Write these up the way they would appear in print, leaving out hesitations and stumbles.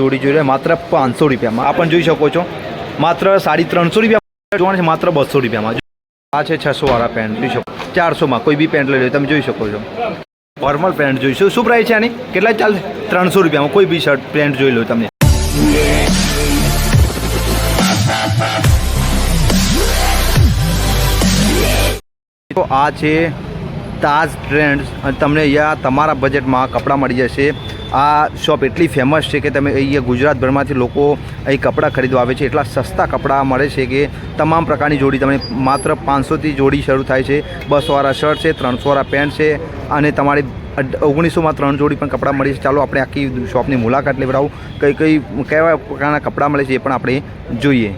જોડી જોઈ રહ્યા માત્ર 500 રૂપિયામાં. આ પણ જોઈ શકો છો માત્ર 350 રૂપિયા જોવાનું છે, માત્ર 200 રૂપિયામાં. આ છે 600 વાળા પેન્ટ જોઈ શકો, 400માં કોઈ બી પેન્ટ લઈ લો તમે જોઈ શકો છો. ફોર્મલ પેન્ટ જોઈશું. શું પ્રાઇસ છે આની? કેટલા ચાલે? 300 રૂપિયામાં કોઈ બી શર્ટ પેન્ટ જોઈ લો તમે. તો આ છે તાજ ટ્રેન્ડ્સ અને તમને અહીંયા તમારા બજેટમાં કપડાં મળી જશે. આ શોપ એટલી ફેમસ છે કે તમે અહીંયા ગુજરાતભરમાંથી લોકો અહીં કપડાં ખરીદવા આવે છે. એટલા સસ્તા કપડાં મળે છે કે તમામ પ્રકારની જોડી તમને માત્ર 500થી જોડી શરૂ થાય છે. 200વાળા શર્ટ છે, 300વાળા પેન્ટ છે અને તમારી 1900માં 3 જોડી પણ કપડાં મળી છે. ચાલો આપણે આખી શોપની મુલાકાત લેવડાવું. કેવા પ્રકારના કપડાં મળે છે એ પણ આપણે જોઈએ.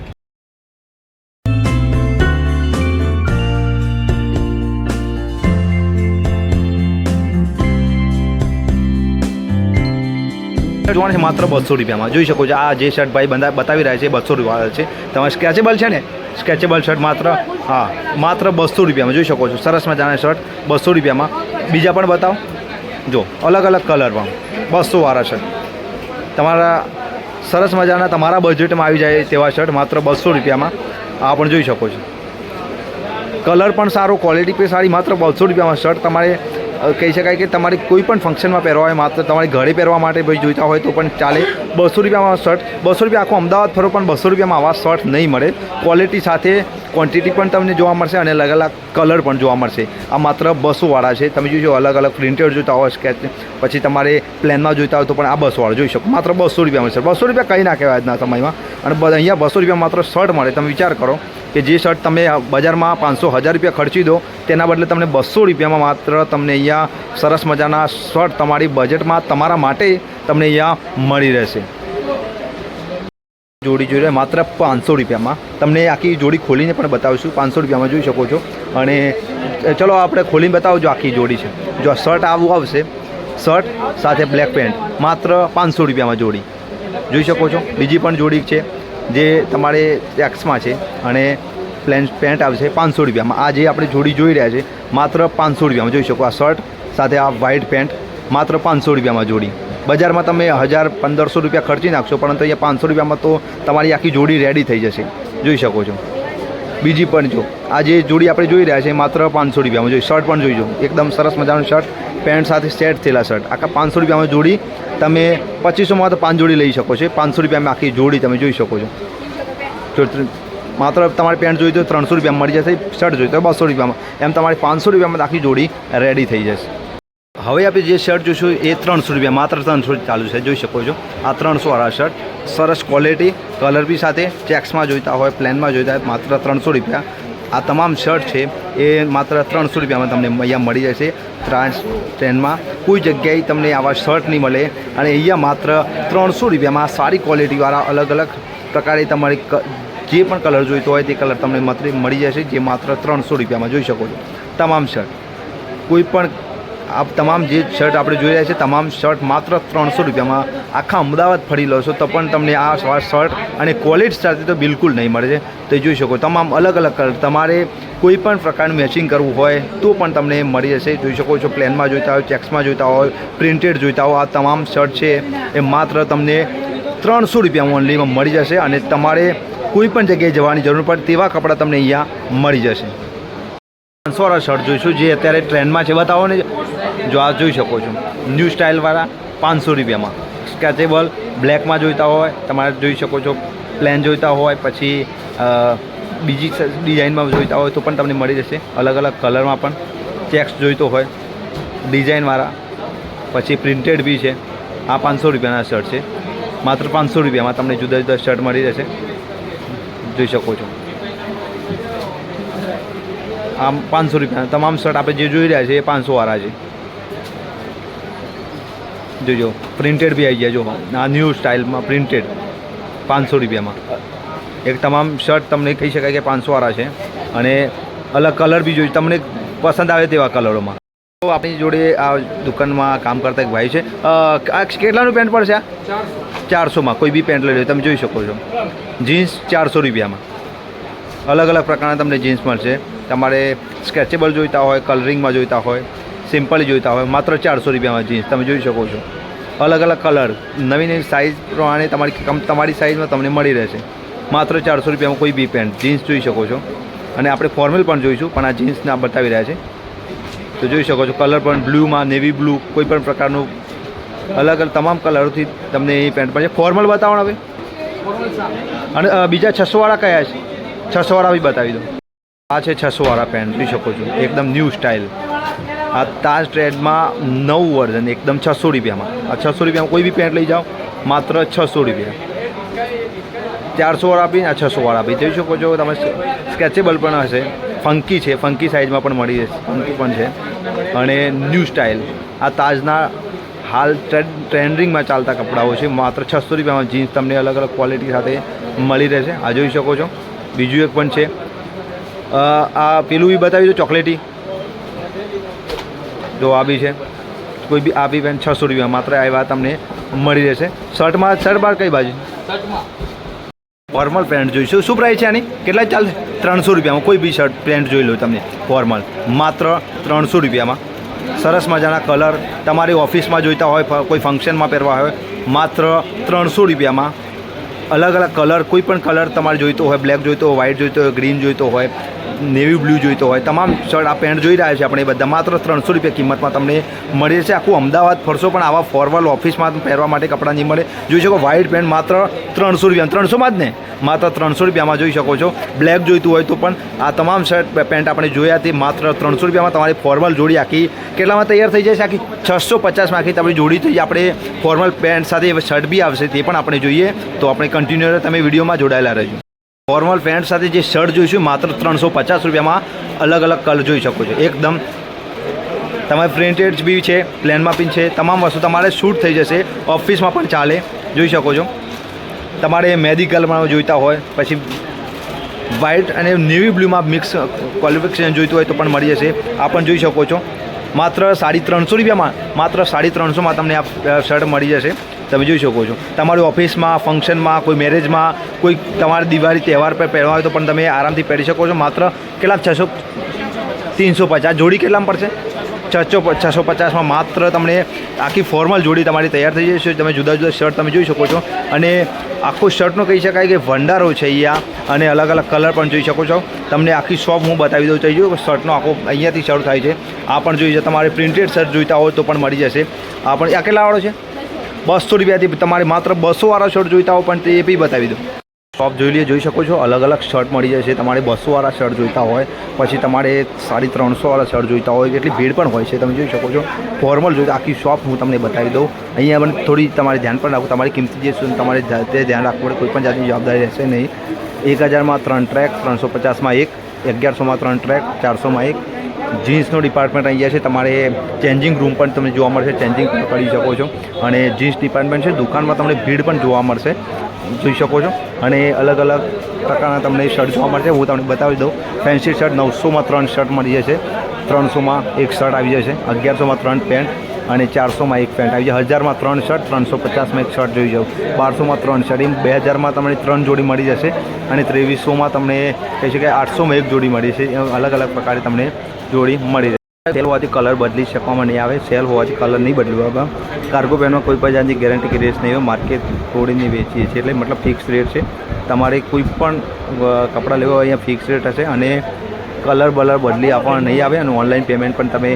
જોવાનું છે માત્ર 200 રૂપિયામાં જોઈ શકો છો. આ જે શર્ટ ભાઈ બતાવી રહ્યા છે 200 રૂપિયા છે. તમારે સ્કેચેબલ છે ને, સ્કેચેબલ શર્ટ માત્ર 200 રૂપિયામાં જોઈ શકો છો. સરસ મજાના શર્ટ 200 રૂપિયામાં. બીજા પણ બતાવો, જો અલગ અલગ કલરમાં 200વાળા શર્ટ તમારા સરસ મજાના તમારા બજેટમાં આવી જાય તેવા શર્ટ માત્ર 200 રૂપિયામાં. આ પણ જોઈ શકો છો. કલર પણ સારો, ક્વોલિટી પણ સારી. માત્ર 200 રૂપિયામાં શર્ટ તમારે કહી શકાય કે તમારે કોઈ પણ ફંક્શનમાં પહેરવા હોય, માત્ર તમારે ઘરે પહેરવા માટે ભાઈ જોઈતા હોય તો પણ ચાલે. 200 રૂપિયામાં શર્ટ. 200 રૂપિયા આખો અમદાવાદ ફરો પણ 200 રૂપિયામાં આવા શર્ટ નહીં મળે. ક્વોલિટી સાથે ક્વોન્ટિટી પણ તમને જોવા મળશે અને અલગ અલગ કલર પણ જોવા મળશે. આ માત્ર 200વાળા છે. તમે જોજો અલગ અલગ પ્રિન્ટેડ જોઈતા હોય સ્કેચ, પછી તમારે પ્લેનમાં જોઈતા હોય તો પણ આ 200વાળા જોઈ શકો. માત્ર 200 રૂપિયામાં શર્ટ. 200 રૂપિયા કંઈ ના કહેવાય આજના સમયમાં. અને અહીંયા 200 રૂપિયા માત્ર શર્ટ મળે. તમે વિચાર કરો કે જે શર્ટ તમે બજારમાં 500-1000 રૂપિયા ખર્ચી દો તેના બદલે તમને 200 રૂપિયામાં માત્ર તમને અહીંયા સરસ મજાના શર્ટ તમારી બજેટમાં તમારા માટે તમને અહીંયા મળી રહેશે. જોડી જોઈ રહ્યા માત્ર 500 રૂપિયામાં. તમને આખી જોડી ખોલીને પણ બતાવીશું. 500 રૂપિયામાં જોઈ શકો છો. અને ચલો આપણે ખોલીને બતાવજો આખી જોડી છે. જો શર્ટ આવું આવશે, શર્ટ સાથે બ્લેક પેન્ટ માત્ર 500 રૂપિયામાં જોડી જોઈ શકો છો. બીજી પણ જોડી છે જે તમારે એક્સમાં છે અને પ્લેન પેન્ટ આવશે 500 રૂપિયામાં. આ જે આપણે જોડી જોઈ રહ્યા છે માત્ર 500 રૂપિયામાં જોઈ શકો. આ શર્ટ સાથે આ વ્હાઇટ પેન્ટ માત્ર 500 રૂપિયામાં જોડી. બજારમાં તમે 1000-1500 રૂપિયા ખર્ચી નાખશો, પરંતુ અહીંયા 500 રૂપિયામાં તો તમારી આખી જોડી રેડી થઈ જશે જોઈ શકો છો. બીજી પણ જો આ જે જોડી આપણે જોઈ રહ્યા છે માત્ર 500 રૂપિયામાં જોઈ. શર્ટ પણ જોઈજો, એકદમ સરસ મજાનું શર્ટ પેન્ટ સાથે સેટ થયેલા શર્ટ. આખા 500 રૂપિયામાં જોડી તમે 2500માં તો 5 જોડી લઈ શકો છો. 500 રૂપિયામાં આખી જોડી તમે જોઈ શકો છો. માત્ર તમારે પેન્ટ જોઈતો 300 રૂપિયામાં મળી જશે, શર્ટ જોઈતો 200 રૂપિયામાં. એમ તમારી 500 રૂપિયામાં આખી જોડી રેડી થઈ જશે. હવે આપણે જે શર્ટ જોઈશું એ 300 રૂપિયા, માત્ર 300 ચાલુ છે જોઈ શકો છો. આ 300વાળા શર્ટ સરસ ક્વોલિટી, કલર બી સાથે ચેક્સમાં જોઈતા હોય, પ્લેનમાં જોઈતા હોય માત્ર 300 રૂપિયા. આ તમામ શર્ટ છે એ માત્ર 300 રૂપિયામાં તમને અહીંયા મળી જશે. ટ્રેન્ડમાં કોઈ જગ્યાએ તમને આવા શર્ટ નહીં મળે અને અહીંયા માત્ર 300 રૂપિયામાં સારી ક્વોલિટીવાળા અલગ અલગ પ્રકારે તમારી જે પણ કલર જોઈતો હોય તે કલર તમને મળી જશે, જે માત્ર 300 રૂપિયામાં જોઈ શકો છો. તમામ શર્ટ કોઈ પણ આ તમામ જે શર્ટ આપણે જોઈ રહ્યા છે તમામ શર્ટ માત્ર 300 રૂપિયામાં આખા અમદાવાદ ફરી લો છો તો પણ તમને આ શર્ટ અને ક્વોલિટી સાથે તો બિલકુલ નહીં મળે છે. તો જોઈ શકો તમામ અલગ અલગ કલર. તમારે કોઈ પણ પ્રકારનું મેચિંગ કરવું હોય તો પણ તમને મળી જશે. જોઈ શકો છો પ્લેનમાં જોઈતા હોય, ચેક્સમાં જોઈતા હોય, પ્રિન્ટેડ જોઈતા હોય, આ તમામ શર્ટ છે એ માત્ર તમને 300 રૂપિયામાં ઓનલીમાં મળી જશે અને તમારે કોઈ પણ જગ્યાએ જવાની જરૂર પડે તેવા કપડાં તમને અહીંયા મળી જશે. 500વાળા શર્ટ જોઈશું જે અત્યારે ટ્રેન્ડમાં છે. બતાવો ને, જો આ જોઈ શકો છો ન્યૂ સ્ટાઇલવાળા 500 રૂપિયામાં. સ્કેચેબલ બ્લેકમાં જોઈતા હોય તમારે જોઈ શકો છો, પ્લેન જોઈતા હોય, પછી બીજી ડિઝાઇનમાં જોઈતા હોય તો પણ તમને મળી જશે. અલગ અલગ કલરમાં પણ ચેક્સ જોઈતો હોય ડિઝાઇનવાળા, પછી પ્રિન્ટેડ બી છે. આ 500 રૂપિયાના શર્ટ છે. માત્ર 500 રૂપિયામાં તમને જુદા જુદા શર્ટ મળી જશે જોઈ શકો છો. આમ 500 રૂપિયાના તમામ શર્ટ આપણે જે જોઈ રહ્યા છે એ 500વાળા છે. જોજો પ્રિન્ટેડ બી આવી ગયા. જો આ ન્યૂ સ્ટાઇલમાં પ્રિન્ટેડ 500 રૂપિયામાં એક તમામ શર્ટ તમને કહી શકાય કે 500વાળા છે અને અલગ કલર બી જોઈએ તમને પસંદ આવે તેવા કલરોમાં. તો આપણી જોડે આ દુકાનમાં કામ કરતા એક ભાઈ છે. આ કેટલાનું પેન્ટ પડશે? આ 400માં કોઈ બી પેન્ટ લઈ લો તમે જોઈ શકો છો. જીન્સ 400 રૂપિયામાં અલગ અલગ પ્રકારના તમને જીન્સ મળશે. તમારે સ્કેચેબલ જોઈતા હોય, કલરિંગમાં જોઈતા હોય, સિમ્પલ જોઈતા હોય માત્ર 400 રૂપિયામાં જીન્સ તમે જોઈ શકો છો. અલગ અલગ કલર નવી નવી સાઇઝ પ્રમાણે તમારી સાઇઝમાં તમને મળી રહેશે. માત્ર 400 રૂપિયામાં કોઈ બી પેન્ટ જીન્સ જોઈ શકો છો. અને આપણે ફોર્મલ પણ જોઈશું, પણ આ જીન્સના બતાવી રહ્યા છે. તો જોઈ શકો છો કલર પણ બ્લુમાં, નેવી બ્લુ, કોઈ પણ પ્રકારનું અલગ અલગ તમામ કલરોથી તમને એ પેન્ટ પણ છે. ફોર્મલ બતાવો હવે. અને બીજા 600વાળા કયા છે? 600વાળા બી બતાવી દો. આ છે 600વાળા પેન્ટ, જોઈ શકો છો એકદમ ન્યૂ સ્ટાઇલ. આ તાજ ટ્રેન્ડમાં નવું વર્ઝન એકદમ 600 રૂપિયામાં. આ 600 રૂપિયામાં કોઈ બી પેન્ટ લઈ જાઓ, માત્ર 600 રૂપિયા. 400વાળા બી, આ 600વાળા બી જોઈ શકો છો તમે. સ્કેચેબલ પણ હશે, ફંકી છે, ફંકી સાઇઝમાં પણ મળી જશે, ફંકી પણ છે. અને ન્યૂ સ્ટાઇલ આ તાજના હાલ ટ્રેન્ડિંગમાં ચાલતા કપડાઓ છે. માત્ર 600 રૂપિયામાં જીન્સ તમને અલગ અલગ ક્વોલિટી સાથે મળી રહેશે. આ જોઈ શકો છો. બીજું એક પણ છે, આ પેલું બી બતાવી દો, ચોકલેટી. જો આ બી છે, કોઈ બી આ બી પેન્ટ 600 રૂપિયા માત્ર એવા તમને મળી રહેશે. શર્ટ બાર કઈ બાજુ? ફોર્મલ પેન્ટ જોઈશું. શું પ્રાઇસ છે આની? કેટલા ચાલશે? 300 રૂપિયામાં કોઈ બી શર્ટ પેન્ટ જોઈ લો તમને ફોર્મલ, માત્ર 300 રૂપિયામાં. સરસ મજાના કલર તમારી ઓફિસમાં જોઈતા હોય, કોઈ ફંક્શનમાં પહેરવા હોય, માત્ર 300 રૂપિયામાં. અલગ અલગ કલર, કોઈ પણ કલર તમારે જોઈતો હોય, બ્લેક જોઈતો હોય, વ્હાઇટ જોઈતો હોય, ગ્રીન જોઈતો હોય, નેવી બ્લુ જોઈતો હોય, તમામ શર્ટ આ પેન્ટ જોઈ રહ્યા છે આપણે એ બધા માત્ર 300 રૂપિયા કિંમતમાં તમને મળી જશે. આખું અમદાવાદ ફરશો પણ આવા ફોર્મલ ઓફિસમાં પહેરવા માટે કપડાં નહીં મળે. જોઈ શકો વ્હાઇટ પેન્ટ માત્ર 300 રૂપિયા. 300માં જ ને, માત્ર 300 રૂપિયામાં જોઈ શકો છો. બ્લેક જોઈતું હોય તો પણ આ તમામ શર્ટ પેન્ટ આપણે જોયા તે માત્ર 300 રૂપિયામાં તમારી ફોર્મલ જોડી આખી કેટલામાં તૈયાર થઈ જશે? આખી 650માં આખી તમારી જોડી થઈ. આપણે ફોર્મલ પેન્ટ સાથે શર્ટ બી આવશે, તે પણ આપણે જોઈએ. તો આપણે કન્ટિન્યુ તમે વિડીયોમાં જોડાયેલા રહેજો. ફોર્મલ પેન્ટ સાથે જે શર્ટ જોઈશું માત્ર 350 રૂપિયામાં. અલગ અલગ કલર જોઈ શકો છો. એકદમ તમારે પ્રિન્ટેડ બી છે, પ્લેનમાં પણ છે. તમામ વસ્તુ તમારે શૂટ થઈ જશે, ઓફિસમાં પણ ચાલે. જોઈ શકો છો. તમારે મેડિકલમાં જોઈતા હોય, પછી વ્હાઇટ અને નેવી બ્લુમાં મિક્સ ક્વોલિફિકેશન જોઈતું હોય તો પણ મળી જશે. આ પણ જોઈ શકો છો. માત્ર 350 રૂપિયામાં, માત્ર 350માં તમને આ શર્ટ મળી જશે. તમે જોઈ શકો છો. તમારી ઓફિસમાં, ફંક્શનમાં, કોઈ મેરેજમાં, કોઈ તમારે દિવાળી તહેવાર પર પહેરવા હોય તો પણ તમે આરામથી પહેરી શકો છો. માત્ર કેટલા? 350 જોડી કેટલામાં પડશે? 650માં માત્ર તમને આખી ફોર્મલ જોડી તમારી તૈયાર થઈ જશે. તમે જુદા જુદા શર્ટ તમે જોઈ શકો છો. અને આખું શર્ટનો કહી શકાય કે ભંડારો છે અહીંયા. અને અલગ અલગ કલર પણ જોઈ શકો છો. તમને આખી શોપ હું બતાવી દઉં. જોઈએ કે શર્ટનો આખો અહીંયાથી શરૂ થાય છે. આ પણ જોઈ છે. તમારે પ્રિન્ટેડ શર્ટ જોઈતા હોય તો પણ મળી જશે. આ પણ આ કેટલાવાળો છે? 200 રૂપિયાથી. તમારે માત્ર 200વાળા શર્ટ જોઈતા હોય પણ તે બી બતાવી દો. શોપ જોઈ લઈએ, જોઈ શકો છો. અલગ અલગ શર્ટ મળી જશે. તમારે 200વાળા શર્ટ જોઈતા હોય, પછી તમારે 350વાળા શર્ટ જોઈતા હોય. એટલી ભીડ પણ હોય છે, તમે જોઈ શકો છો. ફોર્મલ જોઈતા આખી શોપ હું તમને બતાવી દઉં. અહીંયા પણ થોડી તમારે ધ્યાન પણ રાખવું. તમારી કિંમતી જે શું તમારે તે ધ્યાન રાખવું પડે. કોઈ પણ જાતની જવાબદારી રહેશે નહીં. 1000માં 3 ટ્રેક, 350માં 1, 1100માં 3 ટ્રેક, 400માં 1. જીન્સનો ડિપાર્ટમેન્ટ અહીંયા છે. તમારે ચેન્જિંગ રૂમ પણ તમને જોવા મળશે, ચેન્જિંગ કરી શકો છો. અને જીન્સ ડિપાર્ટમેન્ટ છે. દુકાનમાં તમને ભીડ પણ જોવા મળશે, જોઈ શકો છો. અને અલગ અલગ પ્રકારના તમને શર્ટ જોવા મળશે. હું તમને બતાવી દઉં. ફેન્સી શર્ટ 900માં 3 શર્ટ મળી જશે, 300માં 1 શર્ટ આવી જશે, 1100માં 3 પેન્ટ અને 400માં 1 પેન્ટ આવી જાય. 1000માં 3 શર્ટ, 350માં 1 શર્ટ જોઈ જાઓ, 1200માં 3 શર્ટ, એમ 2000માં તમને 3 જોડી મળી જશે. અને 2300માં તમને કહી શકાય 800માં 1 જોડી મળી છે. અલગ અલગ પ્રકારે તમને જોડી મળી રહે. સેલ હોવાથી કલર બદલી શકવામાં નહીં આવે. સેલ હોવાથી કલર નહીં બદલવા. કાર્ગો પેનમાં કોઈ પણ જાતની ગેરંટી કે રેસ નહીં હોય. માર્કેટ તોડીને વેચીએ છીએ, એટલે મતલબ ફિક્સ રેટ છે. તમારે કોઈ પણ કપડાં લેવા હોય અહીંયા ફિક્સ રેટ હશે. અને કલર બદલી આપવા નહીં આવે. અને ઓનલાઈન પેમેન્ટ પણ તમે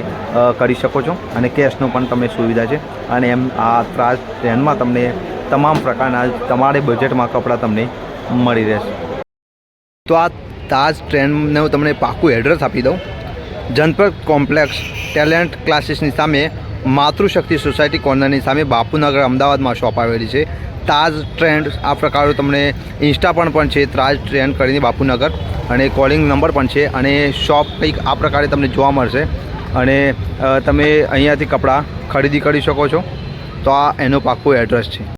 કરી શકો છો. અને કેશનો પણ તમને સુવિધા છે. અને એમ આ તાજ ટ્રેન્ડમાં તમને તમામ પ્રકારના તમારે બજેટમાં કપડાં તમને મળી રહેશે. તો આ તાજ ટ્રેન્ડનું તમને પાક્કું એડ્રેસ આપી દઉં. જનપદ કોમ્પ્લેક્સ ટેલેન્ટ ક્લાસીસની સામે, માતૃશક્તિ સોસાયટી કોર્નરની સામે, બાપુનગર, અમદાવાદમાં શોપ આવેલી છે. તાજ ટ્રેન્ડ આ પ્રકારનું તમને ઇન્સ્ટા પણ છે, તાજ ટ્રેન્ડ કરીને બાપુનગર. અને કોલિંગ નંબર પણ છે. અને શોપ કંઈક આ પ્રકારે તમને જોવા મળશે. અને તમે અહીંયાથી કપડાં ખરીદી કરી શકો છો. તો આ એનું પાક્કું એડ્રેસ છે.